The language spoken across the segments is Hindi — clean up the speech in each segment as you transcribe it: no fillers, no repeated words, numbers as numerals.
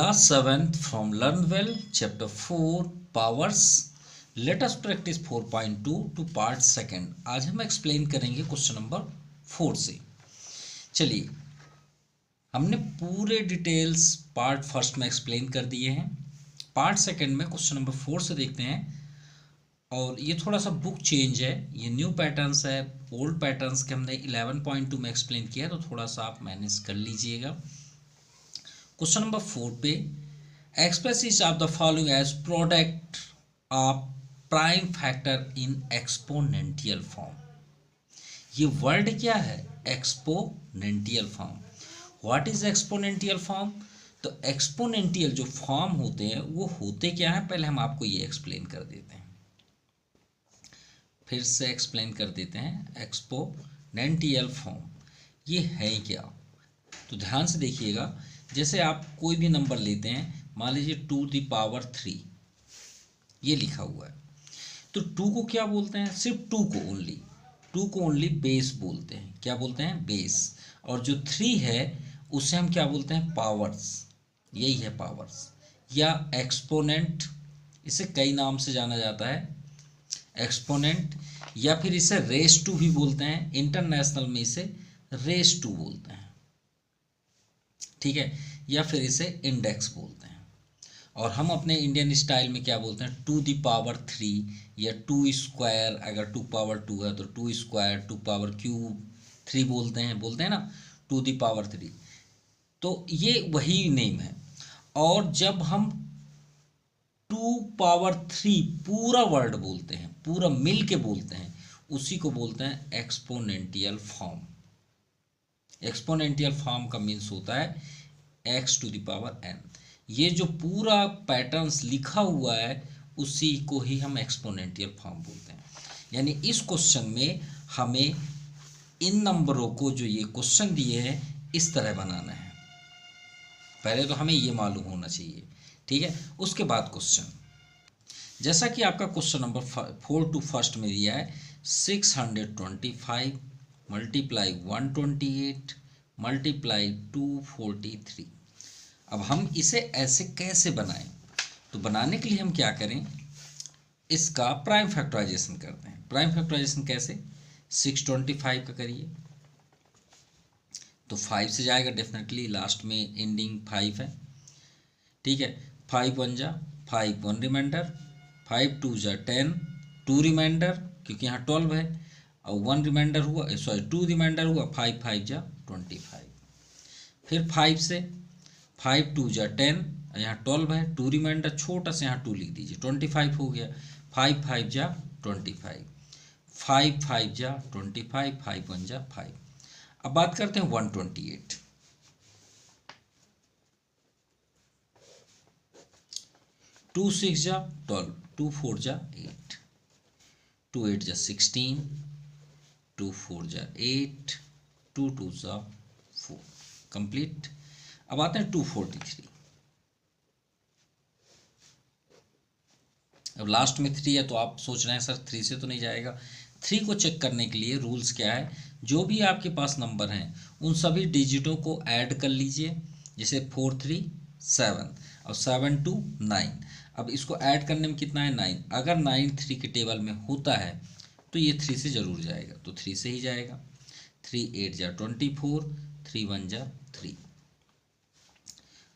Class 7th from Learn Well, Chapter 4, Powers. Let us practice 4.2 to Part 2. आज हम एक्सप्लेन करेंगे क्वेश्चन नंबर 4 से। चलिए, हमने पूरे डिटेल्स पार्ट फर्स्ट में एक्सप्लेन कर दिए हैं। पार्ट सेकंड में क्वेश्चन नंबर 4 से देखते हैं। और ये थोड़ा सा बुक चेंज है, ये न्यू पैटर्न्स है। ओल्ड पैटर्न्स के हमने 11.2 में एक्सप्लेन किया, तो थोड़ा सा आप मैनेज कर लीजिएगा। क्वेश्चन नंबर 4 पे express each of the following as product of prime factor in exponential form. ये वर्ड क्या है? Exponential form. What is exponential form? तो एक्सपोनेंशियल जो फॉर्म होते हैं वो होते क्या है, पहले हम आपको ये एक्सप्लेन कर देते हैं। फिर से एक्सप्लेन कर देते हैं। एक्सपोनेंशियल फॉर्म ये है क्या? तो ध्यान से देखिएगा। जैसे आप कोई भी नंबर लेते हैं, मान लीजिए 2⁻3 ये लिखा हुआ है, तो 2 को क्या बोलते हैं? सिर्फ 2 को ओनली बेस बोलते हैं। क्या बोलते हैं? बेस। और जो 3 है उसे हम क्या बोलते हैं? पावर्स। यही है पावर्स या एक्सपोनेंट। इसे कई नाम से जाना जाता है, एक्सपोनेंट, या फिर इसे रेस टू भी बोलते हैं। इंटरनेशनल में इसे रेस टू बोलते हैं, ठीक है, या फिर इसे इंडेक्स बोलते हैं। और हम अपने इंडियन स्टाइल में क्या बोलते हैं? 2⁻3 या 2²। अगर 2⁻2 है तो 2², 2⁻³ बोलते हैं ना, 2⁻3। तो ये वही नेम है। और जब हम 2⁻3 पूरा वर्ड बोलते हैं, पूरा मिल के बोलते हैं, उसी को बोलते हैं एक्सपोनेंशियल फॉर्म। एक्सपोनेंशियल फॉर्म का मीन्स होता है x⁴n। ये जो पूरा पैटर्न्स लिखा हुआ है उसी को ही हम एक्सपोनेंशियल फॉर्म बोलते हैं। यानी इस क्वेश्चन में हमें इन नंबरों को, जो ये क्वेश्चन दिए हैं, इस तरह बनाना है। पहले तो हमें ये मालूम होना चाहिए, ठीक है। उसके बाद क्वेश्चन, जैसा कि आपका क्वेश्चन नंबर 4 टू फर्स्ट में दिया है, 625 मल्टीप्लाई 128 मल्टीप्लाई 243। अब हम इसे ऐसे कैसे बनाएं? तो बनाने के लिए हम क्या करें, इसका प्राइम फैक्टराइजेशन करते हैं। प्राइम फैक्टराइजेशन कैसे? 625 का करिए तो 5 से जाएगा डेफिनेटली, लास्ट में एंडिंग 5 है, ठीक है। 5 1 जा 5, 1 रिमाइंडर, 5 2 जा 10, 2 रिमाइंडर क्योंकि यहाँ 12 है, और 1 रिमाइंडर हुआ, सॉरी 2 रिमाइंडर हुआ, 5 5 जा 25। फिर 5 से 5 2 जा 10, यहाँ 12 है, 2 रिमाइंडर, छोटा सा यहाँ 2 लिख दीजिए, 25 हो गया। 5 5 जा 25, 5 5 जा 25, 5 1 जा 5। अब बात करते हैं 128। 2 6 जा 12, 2 4 जा 8, 2 8 जा 16, 2 4 जा 8, 2 2 जा 4, कंप्लीट। अब आते हैं 243। अब लास्ट में 3 है तो आप सोच रहे हैं सर 3 से तो नहीं जाएगा। 3 को चेक करने के लिए रूल्स क्या है, जो भी आपके पास नंबर हैं उन सभी डिजिटों को ऐड कर लीजिए। जैसे 4 3 7 और 7 2 9। अब इसको ऐड करने में कितना है? 9। अगर 9 3 के टेबल में होता है तो ये 3 से ज़रूर जाएगा, तो 3 से ही जाएगा। 3 8 जा 24, 3 1 जा 3।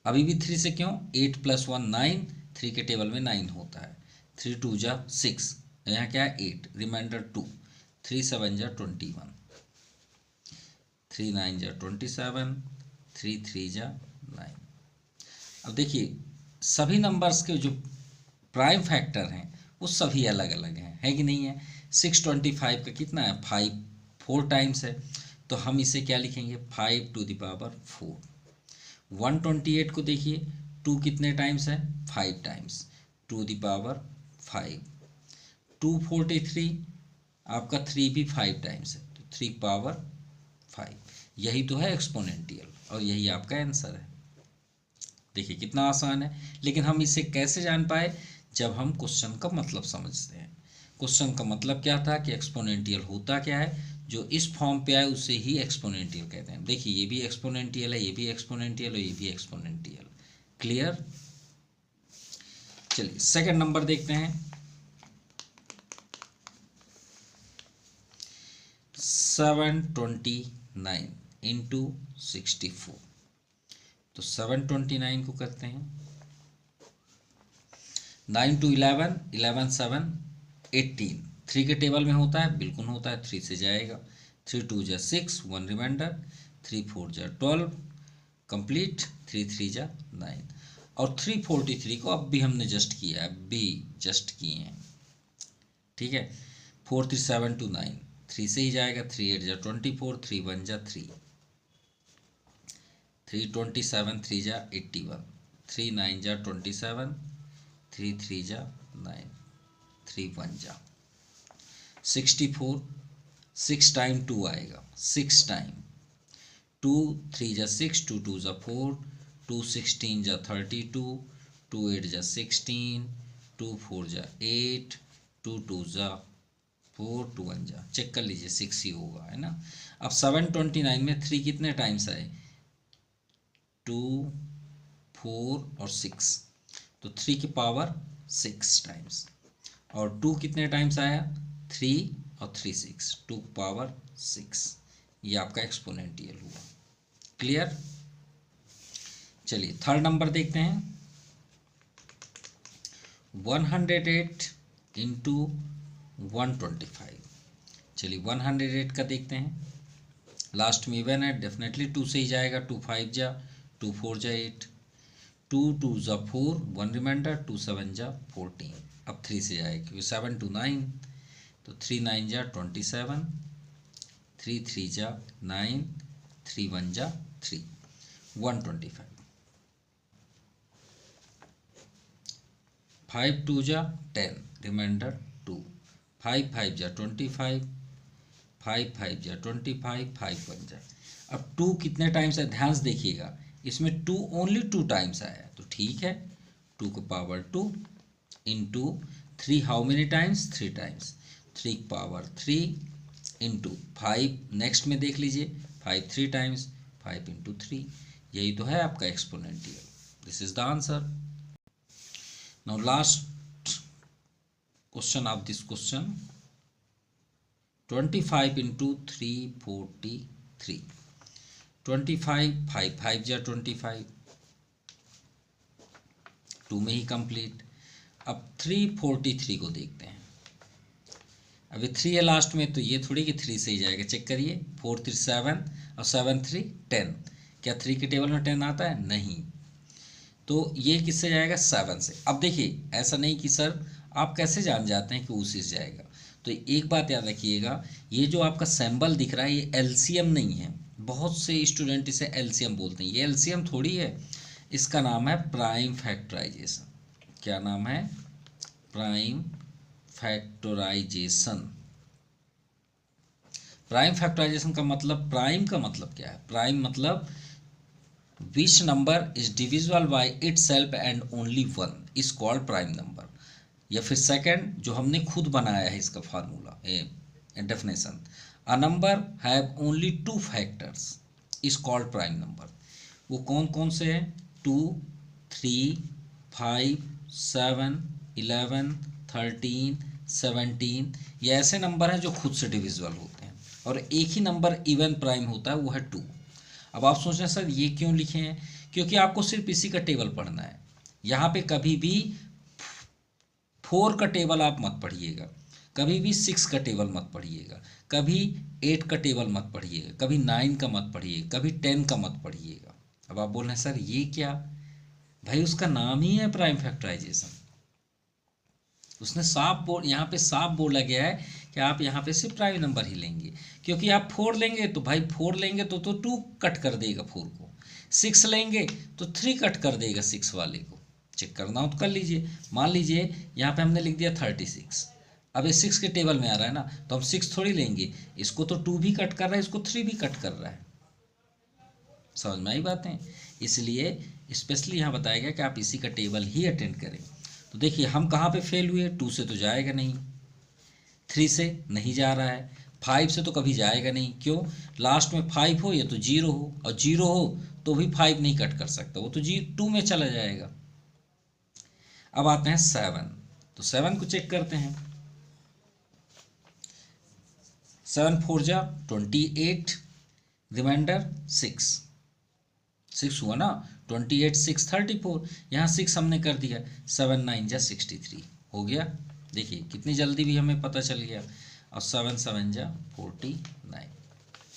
अभी भी 3 से क्यों? 8 + 1 9, 3 के टेबल में 9 होता है। 3 2 जा 6, यहाँ क्या है? 8, रिमाइंडर 2, 3 7 जा 21, 3 9 जा 27, 3 3 जा 9। अब देखिए सभी नंबर्स के जो प्राइम फैक्टर हैं वो सभी अलग अलग हैं, है कि नहीं है? 625 का कितना है? 5 4 टाइम्स है, तो हम इसे क्या लिखेंगे? 5⁴। 128 को देखिए, 2 कितने टाइम्स है? 5 टाइम्स, 2⁵। 243 आपका 3 भी 5 टाइम्स है, तो 3⁵। यही तो है एक्सपोनेंशियल, और यही आपका आंसर है। देखिए कितना आसान है। लेकिन हम इसे कैसे जान पाए? जब हम क्वेश्चन का मतलब समझते हैं। क्वेश्चन का मतलब क्या था कि एक्सपोनेंशियल होता क्या है, जो इस फॉर्म पे आए उसे ही एक्सपोनेंशियल कहते हैं। देखिए ये भी एक्सपोनेंशियल है, ये भी एक्सपोनेंशियल और ये भी एक्सपोनेंशियल। क्लियर। चलिए सेकंड नंबर देखते हैं। 729 इंटू 64। तो 729 को करते हैं 9 टू 11, 11 7 18। 3 के टेबल में होता है, बिल्कुल होता है, 3 से जाएगा। 3 2 जा 6, 1 रिमाइंडर। 3 4 जा 12 कंप्लीट। 3 3 जा 9। और 343 को अब भी हमने जस्ट किया है, अब भी जस्ट किए हैं, ठीक है। 4 3 7 2 9, 3 से ही जाएगा। 3 8 जा 24, 3 1 जा 3, 3 27, 3 जा 81, 3 9 जा 27, 3 3 जा 9, 3 1 जा 64। 6 टाइम 2 आएगा, 6 टाइम 2, 3 जा 6, 2 2 जा 4, 2 16 जा 32, 2 8 जा 16, 2 4 जा 8, 2 2 जा 4, 2 1 जा, चेक कर लीजिए 6 ही होगा, है ना। अब 729 में 3 कितने टाइम्स आए? 2 4 और 6, तो 3 की पावर 6 टाइम्स। और 2 कितने टाइम्स आया? 3 और 3 6, 2 पावर 6। ये आपका एक्सपोनेंशियल हुआ। क्लियर। चलिए थर्ड नंबर देखते हैं। 108 इंटू 125। चलिए 108 का देखते हैं। लास्ट में इवन है, डेफिनेटली 2 से ही जाएगा। 2 5 जा 2 4 जा 8, 2 2 जा 4, 1 रिमाइंडर। 2 7 जा 14। अब 3 से जाएगा क्योंकि 7 2 9, तो 3 9 जा 27, 3 3 जा 9, 3 1 जा 3, 125। 5 2 जा 10, रिमाइंडर 2, 5 5 जा 25, 5 5 जा 25, 5 1 जा। अब 2 कितने टाइम्स है? ध्यान से देखिएगा, इसमें 2 ओनली 2 टाइम्स आया, तो ठीक है। 2 को power 2 into 3 how many times? 3 times. 3 power 3 into 5, next में देख लीजिए 5 3 टाइम्स, 5 इंटू 3। यही तो है आपका exponential. This is the answer. Now last question of this question, 25 into 343। 25 5 5 जा 25, 2 में ही कंप्लीट। अब 343 को देखते हैं। अभी 3 है लास्ट में, तो ये थोड़ी कि 3 से ही जाएगा, चेक करिए। 4 3 7 और 7 3 10। क्या 3 के टेबल में 10 आता है? नहीं। तो ये किससे जाएगा? 7 से। अब देखिए ऐसा नहीं कि सर आप कैसे जान जाते हैं कि उसी से जाएगा। तो एक बात याद रखिएगा, ये जो आपका सिंबल दिख रहा है ये एलसीएम नहीं है। बहुत से स्टूडेंट इसे एलसीएम बोलते हैं, ये एलसीएम थोड़ी है। इसका नाम है प्राइम फैक्टराइजेशन। क्या नाम है? Prime factorisation. प्राइम फैक्टराइजेशन का मतलब, प्राइम का मतलब क्या है? प्राइम मतलब which number is divisible by itself and only one is called prime number। या फिर सेकंड जो हमने खुद बनाया है इसका formula, definition, a number have only 2 factors is called prime number. वो कौन कौन से हैं? 2 3 5 7 11 13 17। ये ऐसे नंबर हैं जो खुद से डिविजिबल होते हैं। और एक ही नंबर इवन प्राइम होता है, वो है 2। अब आप सोच रहे हैं सर ये क्यों लिखे हैं? क्योंकि आपको सिर्फ इसी का टेबल पढ़ना है। यहाँ पे कभी भी 4 का टेबल आप मत पढ़िएगा, कभी भी 6 का टेबल मत पढ़िएगा, कभी 8 का टेबल मत पढ़िएगा, कभी 9 का मत पढ़िएगा, कभी 10 का मत पढ़िएगा। अब आप बोल रहे हैं सर ये क्या? भाई उसका नाम ही है प्राइम फैक्टराइजेशन। उसने साफ बोर्ड, यहाँ पे साफ बोला गया है कि आप यहाँ पे सिर्फ प्राइम नंबर ही लेंगे। क्योंकि आप 4 लेंगे तो भाई 4 लेंगे तो 2 कट कर देगा 4 को, 6 लेंगे तो 3 कट कर देगा 6 वाले को। चेक करना हो तो कर लीजिए। मान लीजिए यहाँ पे हमने लिख दिया 36, अब ये 6 के टेबल में आ रहा है ना, तो हम 6 थोड़ी लेंगे, इसको तो 2 भी कट कर रहा है, इसको 3 भी कट कर रहा है। समझ में आई बातें? इसलिए स्पेशली यहाँ बताया गया कि आप इसी का टेबल ही अटेंड करें। तो देखिए हम कहाँ पे फेल हुए? 2 से तो जाएगा नहीं, 3 से नहीं जा रहा है, 5 से तो कभी जाएगा नहीं, क्यों? लास्ट में 5 हो या तो 0 हो, और 0 हो तो भी 5 नहीं कट कर सकता, वो तो 2 में चला जाएगा। अब आते हैं 7, तो 7 को चेक करते हैं। 7 4 जा 28, रिमाइंडर 6 हुआ ना, 28 6 34, यहाँ 6 हमने कर दिया, 7 9 जा 63 हो गया। देखिए कितनी जल्दी भी हमें पता चल गया। और 7 7 जा 49,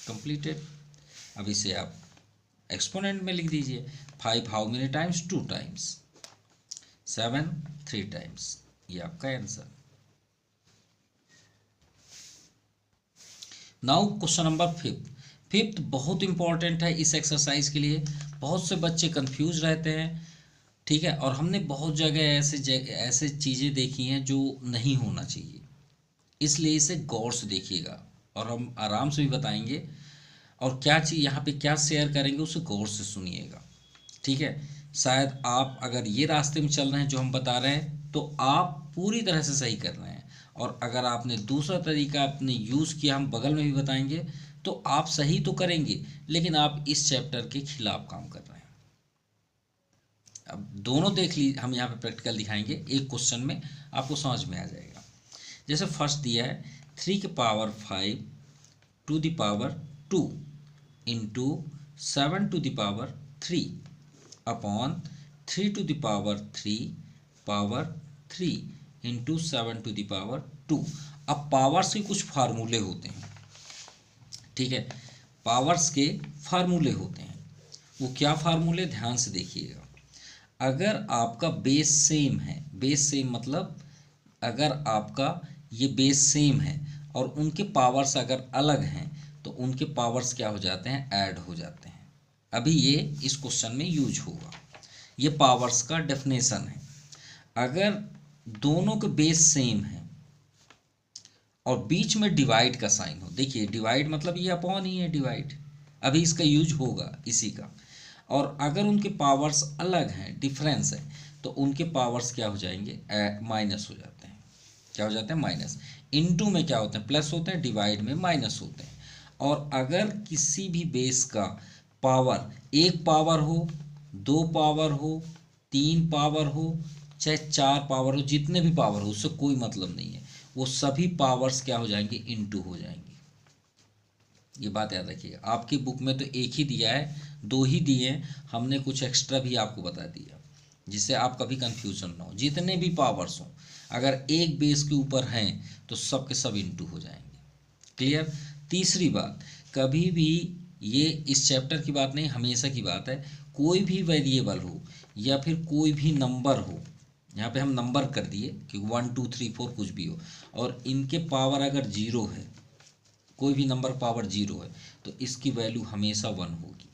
कंप्लीटेड। अब इसे आप एक्सपोनेंट में लिख दीजिए। 5 how many times? 2 times. 7 3 times, ये आपका आंसर। नाउ क्वेश्चन नंबर 5 बहुत इंपॉर्टेंट है इस एक्सरसाइज के लिए। बहुत से बच्चे कंफ्यूज रहते हैं, ठीक है, और हमने बहुत जगह ऐसे चीज़ें देखी हैं जो नहीं होना चाहिए, इसलिए इसे गौर से देखिएगा और हम आराम से भी बताएंगे, और क्या चीज़ यहाँ पे क्या शेयर करेंगे उसे गौर से सुनिएगा, ठीक है। शायद आप अगर ये रास्ते में चल रहे हैं जो हम बता रहे हैं तो आप पूरी तरह से सही कर रहे हैं, और अगर आपने दूसरा तरीका अपने यूज़ किया, हम बगल में भी बताएंगे, तो आप सही तो करेंगे लेकिन आप इस चैप्टर के खिलाफ काम कर रहे हैं। अब दोनों देख ली, हम यहाँ पे प्रैक्टिकल दिखाएंगे, एक क्वेश्चन में आपको समझ में आ जाएगा। जैसे फर्स्ट दिया है 3 के power 5 to the power 2 into 7 to the power 3 upon 3 to the power 3 into 7 to the power 2। अब पावर्स के कुछ फार्मूले होते हैं, ठीक है, पावर्स के फार्मूले होते हैं। वो क्या फार्मूले, ध्यान से देखिएगा। अगर आपका बेस सेम है, बेस सेम मतलब अगर आपका ये बेस सेम है और उनके पावर्स अगर अलग हैं तो उनके पावर्स क्या हो जाते हैं, ऐड हो जाते हैं। अभी ये इस क्वेश्चन में यूज होगा, ये पावर्स का डेफिनेशन है। अगर दोनों के बेस सेम है और बीच में डिवाइड का साइन हो, देखिए डिवाइड मतलब ये अपॉन ही है, डिवाइड, अभी इसका यूज होगा इसी का। और अगर उनके पावर्स अलग हैं, डिफरेंस है, तो उनके पावर्स क्या हो जाएंगे, माइनस हो जाते हैं। क्या हो जाते हैं, माइनस। इनटू में क्या होते हैं, प्लस होते हैं, डिवाइड में माइनस होते हैं। और अगर किसी भी बेस का पावर, एक पावर हो, 2 पावर हो, 3 पावर हो, चाहे 4 पावर हो, जितने भी पावर हो उससे कोई मतलब नहीं है, वो सभी पावर्स क्या हो जाएंगे, इनटू हो जाएंगे। ये बात याद रखिएगा। आपकी बुक में तो एक ही दिया है, 2 ही दिए हैं, हमने कुछ एक्स्ट्रा भी आपको बता दिया जिससे आप कभी कंफ्यूजन ना हो। जितने भी पावर्स हों अगर एक बेस के ऊपर हैं तो सब के सब इनटू हो जाएंगे। क्लियर। तीसरी बात, कभी भी, ये इस चैप्टर की बात नहीं, हमेशा की बात है, कोई भी वेरिएबल हो या फिर कोई भी नंबर हो, यहाँ पे हम नंबर कर दिए कि 1 2 3 4 कुछ भी हो, और इनके पावर अगर 0 है, कोई भी नंबर पावर 0 है, तो इसकी वैल्यू हमेशा 1 होगी।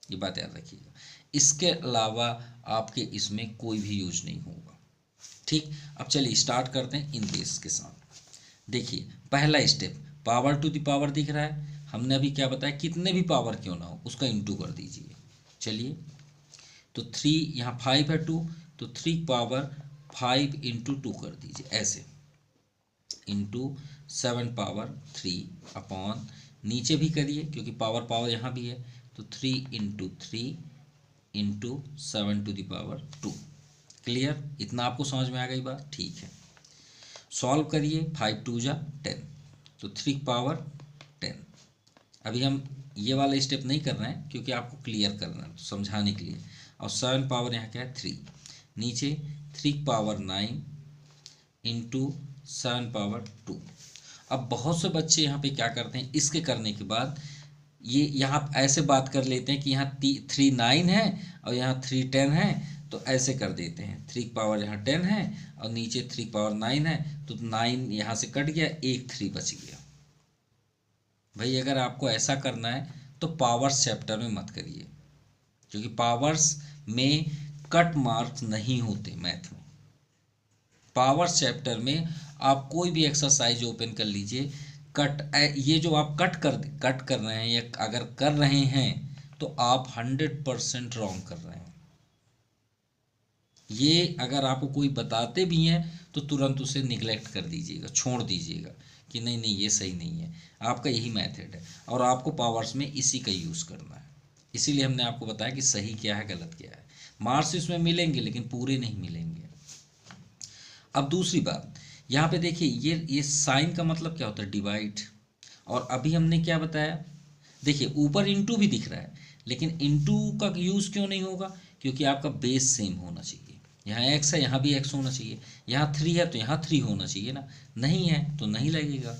ये बात याद रखिएगा। इसके अलावा आपके इसमें कोई भी यूज नहीं होगा, ठीक। अब चलिए स्टार्ट करते हैं इन बेस के साथ। देखिए पहला step, power to the power दिख रहा है, हमने अभी क्या बताया, कितने भी पावर क्यों ना हो उसका इंटू कर दीजिए। चलिए, तो 3, यहाँ 5 है 2, तो 3 पावर 5 इंटू 2 कर दीजिए, ऐसे, इंटू 7 पावर 3 अपॉन, नीचे भी करिए क्योंकि पावर पावर यहाँ भी है, तो 3 into 3 into 7 to the power 2। Clear, इतना आपको समझ में आ गई बात, ठीक है। सॉल्व करिए, 5 2 जा 10, तो 3 पावर 10। अभी हम ये वाला स्टेप नहीं कर रहे हैं क्योंकि आपको क्लियर करना है, समझाने के लिए। और 7 पावर यहाँ क्या है 3, नीचे 3 पावर 9 इंटू 7 पावर 2। अब बहुत से बच्चे यहाँ पे क्या करते हैं, इसके करने के बाद ये यहाँ ऐसे बात कर लेते हैं कि यहाँ 3 9 है और यहाँ 3 10 है, तो ऐसे कर देते हैं, 3 पावर यहाँ 10 है और नीचे 3 पावर 9 है, तो 9 यहाँ से कट गया, एक 3 बच गया। भाई अगर आपको ऐसा करना है तो पावर्स चैप्टर में मत करिए, क्योंकि पावर्स में कट मार्क्स नहीं होते मैथ में। पावर्स चैप्टर में आप कोई भी एक्सरसाइज ओपन कर लीजिए, कट, ये जो आप कट कर रहे हैं या अगर कर रहे हैं तो आप 100% रॉन्ग कर रहे हैं। ये अगर आपको कोई बताते भी हैं तो तुरंत उसे निगलेक्ट कर दीजिएगा, छोड़ दीजिएगा, कि नहीं नहीं ये सही नहीं है। आपका यही मेथड है और आपको पावर्स में इसी का यूज़ करना है। इसीलिए हमने आपको बताया कि सही क्या है गलत क्या है। मार्क्स इसमें मिलेंगे लेकिन पूरे नहीं मिलेंगे। अब दूसरी बात, यहाँ पे देखिए ये साइन का मतलब क्या होता है, डिवाइड। और अभी हमने क्या बताया, देखिए ऊपर इंटू भी दिख रहा है लेकिन इंटू का यूज़ क्यों नहीं होगा, क्योंकि आपका बेस सेम होना चाहिए। यहाँ एक्स है यहाँ भी एक्स होना चाहिए, यहाँ 3 है तो यहाँ 3 होना चाहिए ना, नहीं है तो नहीं लगेगा।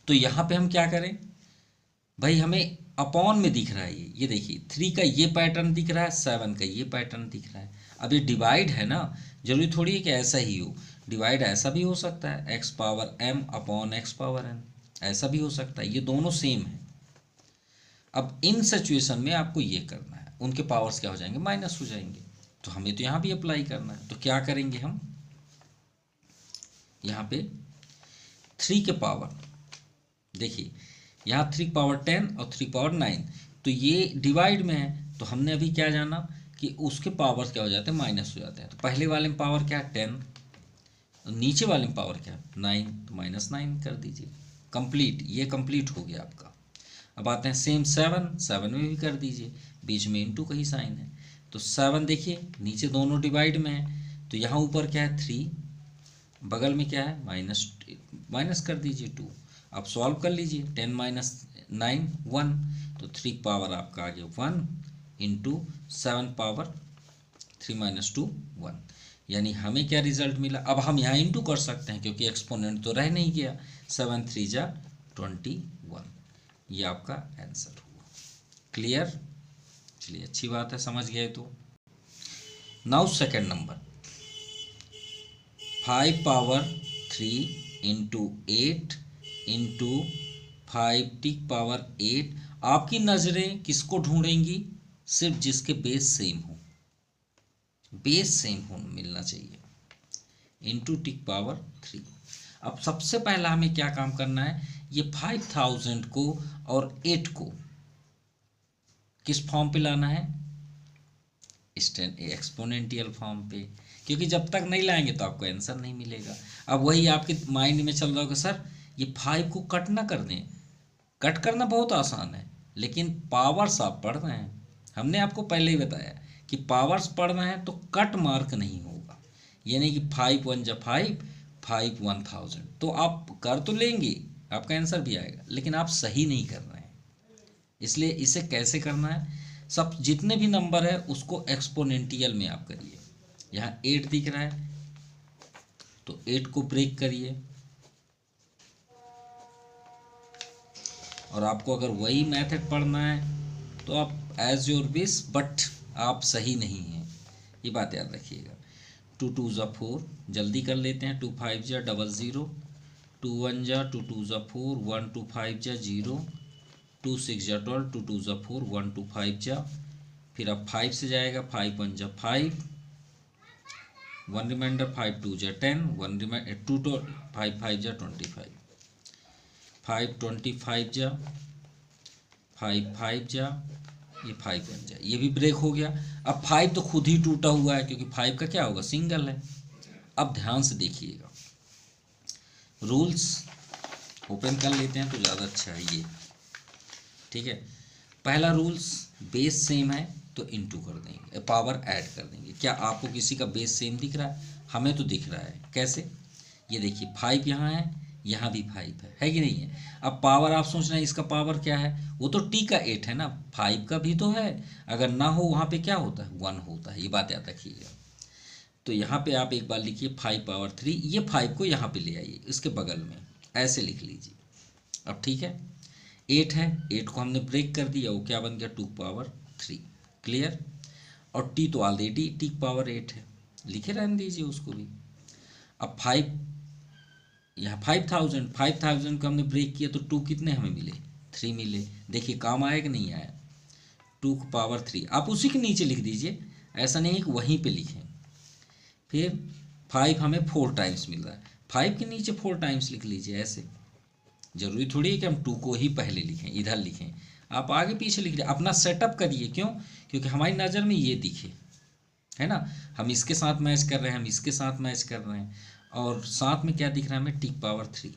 तो यहाँ पे हम क्या करें भाई, हमें अपॉन में दिख रहा है ये देखिए 3 का ये पैटर्न दिख रहा है, 7 का ये पैटर्न दिख रहा है। अब ये डिवाइड है ना, जरूरी थोड़ी है कि ऐसा ही हो, डिवाइड ऐसा भी हो सकता है x power m upon x power n, ऐसा भी हो सकता है, ये दोनों सेम है। अब इन सिचुएशन में आपको ये करना है, उनके पावर्स क्या हो जाएंगे, माइनस हो जाएंगे, तो हमें तो यहाँ भी अप्लाई करना है। तो क्या करेंगे हम, यहाँ पे 3 के पावर, देखिए यहाँ 3 पावर 10 और 3 पावर 9, तो ये डिवाइड में है तो हमने अभी क्या जाना कि उसके पावर क्या हो जाते हैं, माइनस हो जाते हैं। तो पहले वाले में पावर क्या है 10, नीचे वाले में पावर क्या है 9, तो -9 कर दीजिए, कंप्लीट, ये कंप्लीट हो गया आपका। अब आते हैं सेम 7 में भी कर दीजिए, बीच में इंटू का ही साइन है। तो 7 देखिए नीचे दोनों डिवाइड में है, तो यहाँ ऊपर क्या है 3, बगल में क्या है माइनस कर दीजिए 2। आप सॉल्व कर लीजिए, 10 माइनस 9 1, तो 3 पावर आपका आ गया 1 इंटू 7 पावर 3 माइनस 2 1, यानी हमें क्या रिजल्ट मिला। अब हम यहाँ इंटू कर सकते हैं क्योंकि एक्सपोनेंट तो रह नहीं गया, 7 3 जा 21, ये आपका आंसर हुआ। क्लियर, चलिए अच्छी बात है, समझ गए तो। Now second number, 5 power 3 into 8 into 5 power 8। आपकी नज़रें किसको ढूंढेंगी, सिर्फ जिसके बेस सेम हो, बेस सेम हो मिलना चाहिए, इंटू टिक पावर 3। अब सबसे पहला हमें क्या काम करना है, ये 5000 को और 8 को किस फॉर्म पे लाना है, एक्सपोनेंटियल फॉर्म पे, क्योंकि जब तक नहीं लाएंगे तो आपको आंसर नहीं मिलेगा। अब वही आपके माइंड में चल रहा होगा, सर ये 5 को कट ना कर दें, कट करना बहुत आसान है लेकिन पावर्स आप पढ़ रहे हैं, हमने आपको पहले ही बताया कि पावर्स पढ़ रहे हैं तो कट मार्क नहीं होगा, यानी कि 5 1 जा 5 5 1000, तो आप कर तो लेंगे, आपका आंसर भी आएगा लेकिन आप सही नहीं कर रहे हैं। इसलिए इसे कैसे करना है, सब जितने भी नंबर है उसको एक्सपोनेंटियल में आप करिए। यहाँ 8 दिख रहा है तो 8 को ब्रेक करिए, और आपको अगर वही मेथड पढ़ना है तो आप एज योर विश, बट आप सही नहीं हैं, ये बात याद रखिएगा। 2 2 जा 4, जल्दी कर लेते हैं, 2 5 जा 00, 2 1 जा 2 2 जा 4, 1 2 5 जा 0, 2 6 जा 12, 2 2 जा 4, 1 2 5 जा, फिर अब 5 से जाएगा, 5 1 जा 5, 1 रिमाइंडर, 5 2 जा 10, 1 रिमाइंडर 2 तो 5 5 जा 25, 5 25 जा 5 5 जा, ये 5 1 जा, ये भी ब्रेक हो गया। अब 5 तो खुद ही टूटा हुआ है क्योंकि 5 का क्या होगा, सिंगल है। अब ध्यान से देखिएगा, रूल्स ओपन कर लेते हैं तो ज़्यादा अच्छा है ये, ठीक है। पहला रूल्स, बेस सेम है तो इंटू कर देंगे, पावर ऐड कर देंगे। क्या आपको किसी का बेस सेम दिख रहा है, हमें तो दिख रहा है, कैसे, ये देखिए 5 यहाँ है, यहाँ भी 5 है कि नहीं है। अब पावर आप सोच रहे हैं इसका पावर क्या है, वो तो t का 8 है ना, 5 का भी तो है, अगर ना हो वहाँ पे क्या होता है 1 होता है, ये बात याद रखिएगा। तो यहाँ पे आप एक बार लिखिए 5 पावर 3, ये 5 को यहाँ पे ले आइए, इसके बगल में ऐसे लिख लीजिए। अब ठीक है, 8 है, 8 को हमने ब्रेक कर दिया, वो क्या बन गया 2 पावर 3, क्लियर। और t तो ऑलरेडी t पावर 8 है, लिखे रहने दीजिए उसको भी। अब 5, यहाँ 5000 को हमने ब्रेक किया तो 2 कितने हमें मिले, 3 मिले। देखिए काम आया कि नहीं आया, 2 पावर 3 आप उसी के नीचे लिख दीजिए, ऐसा नहीं है कि वहीं पे लिखें। फिर 5 हमें 4 टाइम्स मिल रहा है, 5 के नीचे 4 टाइम्स लिख लीजिए, ऐसे। ज़रूरी थोड़ी है कि हम 2 को ही पहले लिखें, इधर लिखें, आप आगे पीछे लिख लीजिए, अपना सेटअप करिए। क्यों, क्योंकि हमारी नज़र में ये दिखे, है ना, हम इसके साथ मैच कर रहे हैं, हम इसके साथ मैच कर रहे हैं, और साथ में क्या दिख रहा है हमें टिक पावर 3,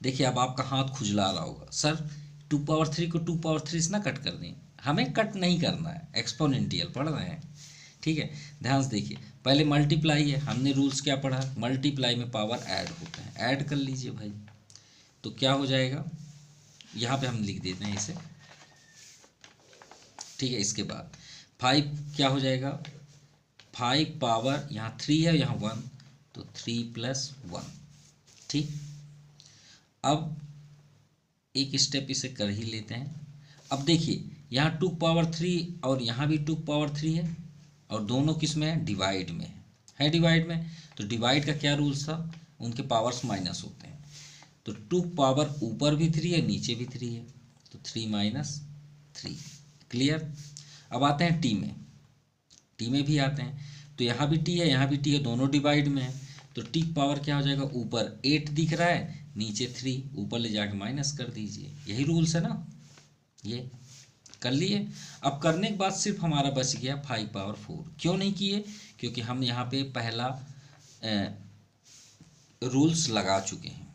देखिए अब आपका हाथ खुजला रहा होगा, सर 2 पावर 3 को 2 पावर 3 से ना कट कर दें। हमें कट नहीं करना है, एक्सपोनेंशियल पढ़ रहे हैं, ठीक है। ध्यान से देखिए, पहले मल्टीप्लाई है, हमने रूल्स क्या पढ़ा, मल्टीप्लाई में पावर ऐड होता है, ऐड कर लीजिए भाई। तो क्या हो जाएगा, यहाँ पे हम लिख देते हैं इसे, ठीक है। इसके बाद 5 क्या हो जाएगा, 5 पावर, यहाँ 3 है यहाँ 1, तो 3 + 1, ठीक। अब एक स्टेप इसे कर ही लेते हैं। अब देखिए यहाँ 2 पावर 3 और यहाँ भी 2 पावर 3 है, और दोनों किस में है, डिवाइड में है डिवाइड में। तो डिवाइड का क्या रूल्स था, उनके पावर्स माइनस होते हैं। तो 2 पावर ऊपर भी 3 है, नीचे भी 3 है, तो 3 - 3, क्लियर। अब आते हैं टी में, टी में भी आते हैं। तो यहाँ भी टी है यहाँ भी टी है, दोनों डिवाइड में है। तो टी पावर क्या हो जाएगा, ऊपर 8 दिख रहा है, नीचे 3, ऊपर ले जाके माइनस कर दीजिए, यही रूल्स है ना, ये कर लिए। अब करने के बाद सिर्फ हमारा बच गया 5 पावर 4। क्यों नहीं किए, क्योंकि हम यहाँ पे पहला रूल्स लगा चुके हैं,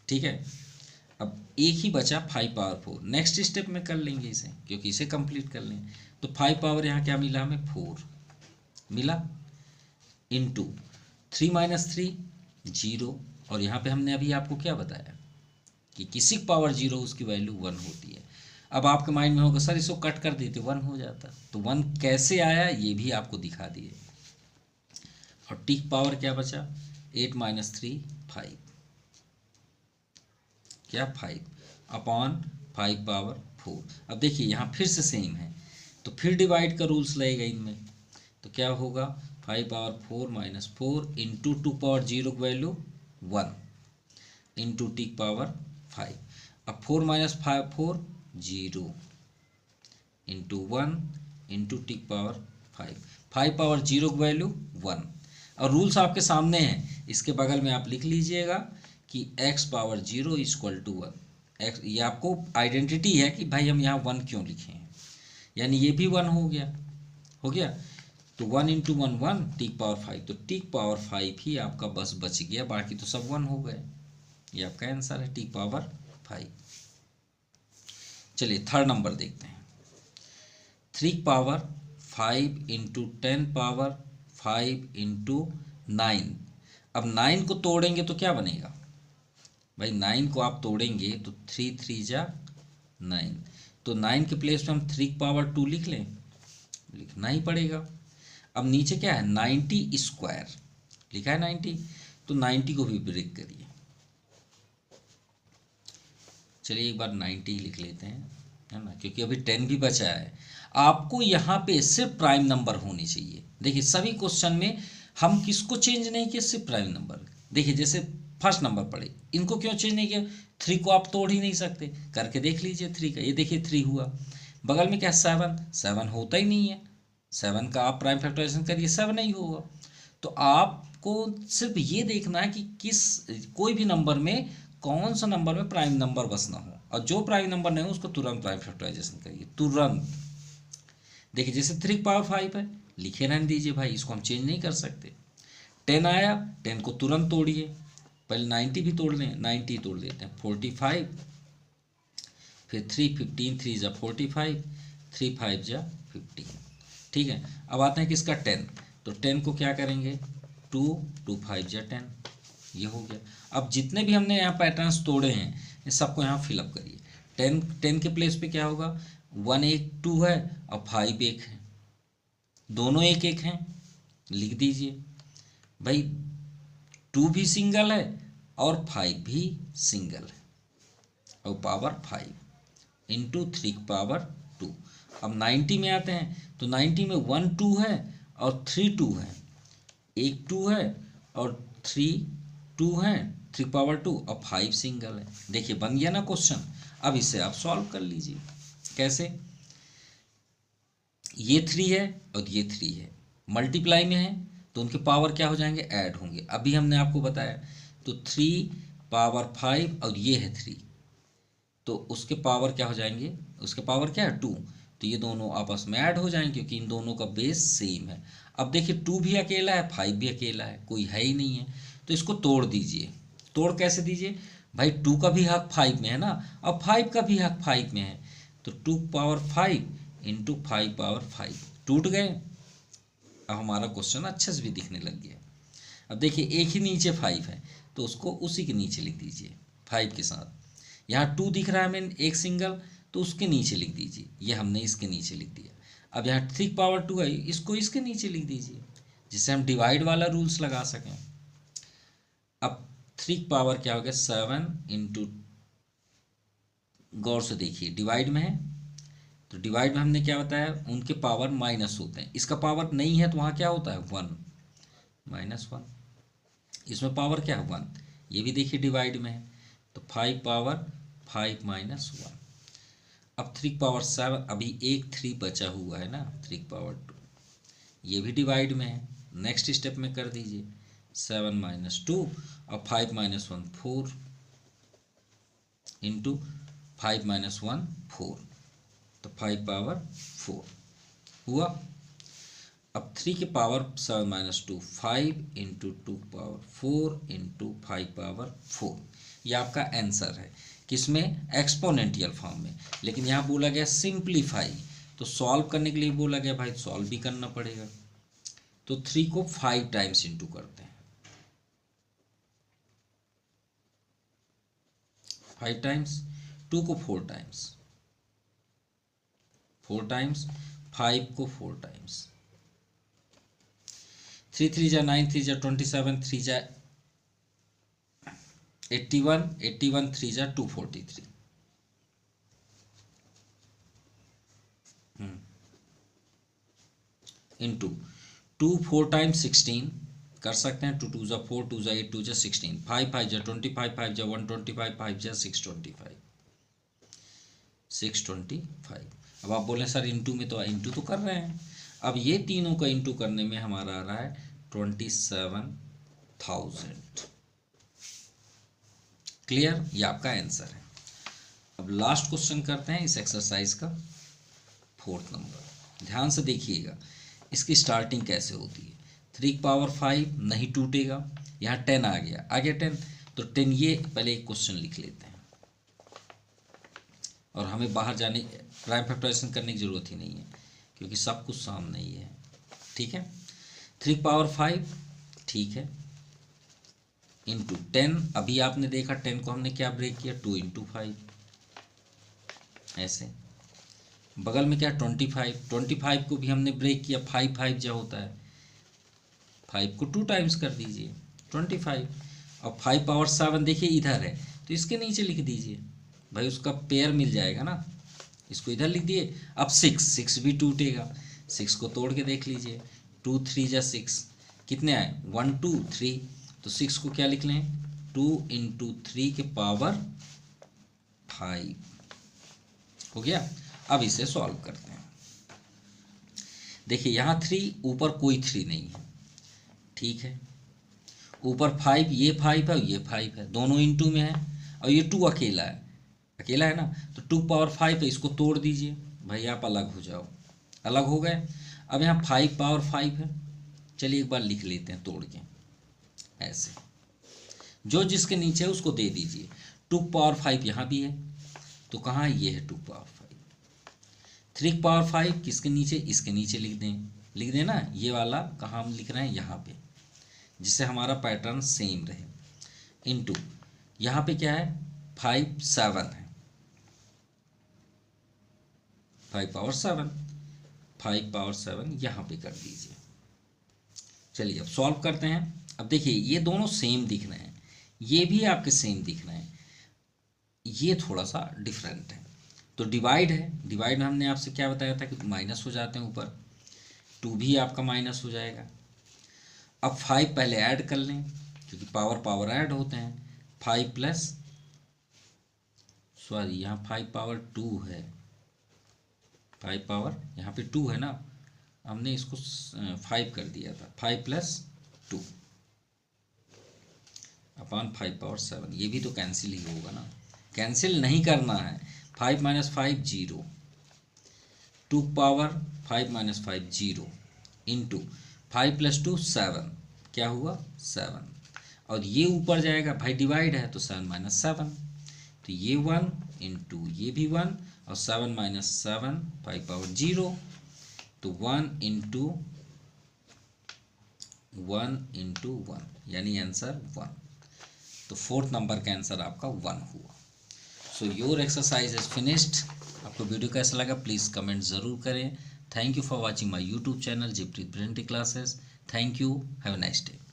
ठीक है। अब एक ही बचा 5 पावर 4, नेक्स्ट स्टेप में कर लेंगे इसे, क्योंकि इसे कंप्लीट कर लें। तो 5 पावर यहाँ क्या मिला हमें, 4 मिला, इंटू 3 - 3 0, और यहाँ पे हमने अभी आपको क्या बताया कि किसी पावर 0 उसकी वैल्यू 1 होती है। अब आपके माइंड में होगा सर इसको कट कर देते 1 हो जाता, तो 1 कैसे आया ये भी आपको दिखा दिए। और टी पावर क्या बचा, 8 - 3 5, क्या 5 अपॉन 5 पावर 4। अब देखिए यहाँ फिर से सेम है, तो फिर डिवाइड का रूल्स लगेगा इनमें। तो क्या होगा, 5 पावर 4 - 4 इंटू 2 पावर 0 की वैल्यू 1 इंटू टी पावर 5। अब 4 - 5 4 0 into 1 into T power 5। 5 power 0 की वैल्यू 1, और रूल्स आपके सामने हैं, इसके बगल में आप लिख लीजिएगा कि x पावर 0 = 1। एक्स, ये आपको आइडेंटिटी है कि भाई हम यहाँ 1 क्यों लिखे हैं, यानी ये भी 1 हो गया, हो गया। तो 1 × 1 1, टी पावर 5, तो टी पावर 5 ही आपका बस बच गया, बाकी तो सब 1 हो गए। ये आपका आंसर है, टी पावर 5। चलिए थर्ड नंबर देखते हैं, 3 पावर 5 × 10 पावर 5 × 9। अब 9 को तोड़ेंगे तो क्या बनेगा भाई, 9 को आप तोड़ेंगे तो 3 3 जा 9, तो 9 के प्लेस पे हम 3 पावर 2 लिख लें, लिखना ही पड़ेगा। अब नीचे क्या है, 90² लिखा है 90, तो 90 को भी ब्रेक करिए। चलिए एक बार 90 लिख लेते हैं, है ना, क्योंकि अभी 10 भी बचा है। आपको यहाँ पे सिर्फ प्राइम नंबर होने चाहिए। देखिए सभी क्वेश्चन में हम किसको चेंज नहीं किए, सिर्फ प्राइम नंबर। देखिए जैसे फर्स्ट नंबर पड़े, इनको क्यों चेंज नहीं किया, 3 को आप तोड़ ही नहीं सकते, करके देख लीजिए 3 का, ये देखिए 3 हुआ। बगल में क्या 7 होता ही नहीं है, 7 का आप प्राइम फैक्टराइजेशन करिए 7 नहीं होगा। तो आपको सिर्फ ये देखना है कि किस कोई भी नंबर में कौन सा नंबर में प्राइम नंबर बसना हो, और जो प्राइम नंबर नहीं हो उसको तुरंत प्राइम फैक्टराइजेशन करिए, तुरंत। देखिए जैसे 3 पावर 5 है, लिखे रहने दीजिए भाई, इसको हम चेंज नहीं कर सकते। 10 आया, 10 को तुरंत तोड़िए, पहले 90 भी तोड़ लें, 90 तोड़ देते हैं, 45, फिर 3 15 3 जा 45, 3 5 जा 15, ठीक है। अब आते हैं किसका 10, तो 10 को क्या करेंगे, 2 2 5 जा 10, ये हो गया। अब जितने भी हमने यहाँ पैटर्न्स तोड़े हैं ये सबको यहाँ फिलअप करिए। 10 के प्लेस पे क्या होगा, 1 1 2 है और 5 1 है, दोनों 1 1 हैं, लिख दीजिए भाई। 2 भी सिंगल है और 5 भी सिंगल है, और पावर 5 इंटू 3 पावर 2। अब 90 में आते हैं, तो 90 में 1 2 है और 3 2 है, एक 2 है और 3 2 है, 3 पावर 2 और 5 सिंगल है। देखिए बन गया ना क्वेश्चन। अब इसे आप सॉल्व कर लीजिए, कैसे, ये 3 है और ये 3 है, मल्टीप्लाई में है तो उनके पावर क्या हो जाएंगे, ऐड होंगे। अभी हमने आपको बताया, तो 3 पावर 5 और ये है 3, तो उसके पावर क्या हो जाएंगे, उसके पावर क्या है 2, तो ये दोनों आपस में ऐड हो जाएंगे क्योंकि इन दोनों का बेस सेम है। अब देखिए 2 भी अकेला है, 5 भी अकेला है, कोई है ही नहीं है, तो इसको तोड़ दीजिए। तोड़ कैसे दीजिए, भाई 2 का भी हक 5 में है ना, अब 5 का भी हक 5 में है, तो 2 पावर 5 इंटू 5 पावर 5 टूट गए। अब हमारा क्वेश्चन अच्छे से भी दिखने लग गया। अब देखिए एक ही नीचे 5 है, तो उसको उसी के नीचे लिख दीजिए 5 के साथ। यहाँ 2 दिख रहा है हमें एक सिंगल, तो उसके नीचे लिख दीजिए, ये हमने इसके नीचे लिख दिया। अब यहाँ 3 पावर 2 है, इसको इसके नीचे लिख दीजिए, जिससे हम डिवाइड वाला रूल्स लगा सकें। अब 3 पावर क्या हो गया 7 इंटू, गौर से देखिए डिवाइड में है, तो डिवाइड में हमने क्या बताया, उनके पावर माइनस होते हैं, इसका पावर नहीं है तो वहाँ क्या होता है 1 -1, इसमें पावर क्या है 1, ये भी देखिए डिवाइड में है, तो 5 पावर 5 -1। अब 3 पावर 7, अभी एक 3 बचा हुआ है ना, 3 पावर 2, ये भी डिवाइड में है, नेक्स्ट स्टेप में कर दीजिए 7 -2 और 5 -1 4 इंटू 5 -1 4, तो 5 पावर 4 हुआ। अब 3 के power 7 -2 5 into 2 power 4 into 5 power 4, ये आपका आंसर है, किसमें, एक्सपोनेंशियल फॉर्म में। लेकिन यहाँ बोला गया सिंप्लीफाई, तो सॉल्व करने के लिए बोला गया भाई सॉल्व भी करना पड़ेगा, तो 3 को 5 टाइम्स इंटू करते हैं, 5 टाइम्स, 2 को 4 टाइम्स, 4 टाइम्स, 5 को 4 टाइम्स, 3 3 जा 9, 3 जा 27, 3 जा 81, 81 3 जा 243, इंटू 2 4 टाइम्स 16 कर सकते हैं, 2 2 जा 4, 2 जा 8, 2 जा 16, 5 5 जा 25, 5 जा 125, 5 जा 625, 625। अब आप बोले सर इंटू में, तो इंटू तो कर रहे हैं, अब ये तीनों का इंटू करने में हमारा आ रहा है 27,000। क्लियर, ये आपका आंसर है। अब लास्ट क्वेश्चन करते हैं इस एक्सरसाइज का, 4th नंबर। ध्यान से देखिएगा इसकी स्टार्टिंग कैसे होती है। 3 पावर 5 नहीं टूटेगा, यहाँ 10 आ गया 10, तो 10, ये पहले एक क्वेश्चन लिख लेते हैं, और हमें बाहर जाने प्राइम फैक्टराइजेशन करने की ज़रूरत ही नहीं है, क्योंकि सब कुछ सामने ही है। ठीक है, 3 पावर 5 ठीक है, इंटू 10, अभी आपने देखा 10 को हमने क्या ब्रेक किया, 2 इंटू 5, ऐसे। बगल में क्या 25 को भी हमने ब्रेक किया, 5 5 जो होता है, 5 को 2 टाइम्स कर दीजिए 25, और 5 पावर 7 देखिए इधर है, तो इसके नीचे लिख दीजिए भाई, उसका पेयर मिल जाएगा ना, इसको इधर लिख दिए। अब 6 भी टूटेगा, 6 को तोड़ के देख लीजिए, 2 3 जा 6, कितने आए 1 2 3, तो 6 को क्या लिख लें 2 इंटू 3 के पावर 5 हो गया। अब इसे सॉल्व करते हैं। देखिए यहाँ 3, ऊपर कोई 3 नहीं है, ठीक है, ऊपर 5, ये 5 है, ये 5 है, दोनों इंटू में है, और ये 2 अकेला है ना, तो 2 पावर 5 है, इसको तोड़ दीजिए भाई, आप अलग हो जाओ, अलग हो गए। अब यहाँ 5 पावर 5 है, चलिए एक बार लिख लेते हैं तोड़ के, ऐसे, जो जिसके नीचे है उसको दे दीजिए। 2 पावर 5 यहाँ भी है, तो कहाँ ये है 2 पावर 5, 3 पावर 5 किसके नीचे, इसके नीचे लिख दें ना, ये वाला कहाँ हम लिख रहे हैं यहाँ पे, जिससे हमारा पैटर्न सेम रहे, इनटू यहाँ पे क्या है 5 7 है, 5 पावर 7, 5 पावर 7 यहाँ पे कर दीजिए। चलिए अब सॉल्व करते हैं। अब देखिए ये दोनों सेम दिख रहे हैं, ये भी आपके सेम दिख रहे हैं, ये थोड़ा सा डिफरेंट है, तो डिवाइड है, डिवाइड में हमने आपसे क्या बताया था कि माइनस हो जाते हैं ऊपर, 2 भी आपका माइनस हो जाएगा। अब 5 पहले ऐड कर लें, क्योंकि पावर पावर ऐड होते हैं, 5 प्लस, सॉरी यहाँ 5 पावर 2 है, 5 पावर यहाँ पे 2 है ना, हमने इसको 5 कर दिया था, 5 प्लस 2 अपॉन 5 पावर 7, ये भी तो कैंसिल ही होगा ना, कैंसिल नहीं करना है, 5 minus 5 0, 2 power 5 minus 5 0 into 5 plus 2 7, क्या हुआ 7, और ये ऊपर जाएगा भाई, डिवाइड है तो 7 माइनस 7, तो ये 1 इंटू ये भी 1, और 7 माइनस 7 5 पावर 0, तो 1 इंटू 1 यानी आंसर 1। तो फोर्थ नंबर का आंसर आपका 1 हुआ। So your exercise is finished. आपको वीडियो कैसा लगा प्लीज़ कमेंट ज़रूर करें। Thank you for watching my YouTube channel Jipreet brilliant classes. Thank you, have a nice day.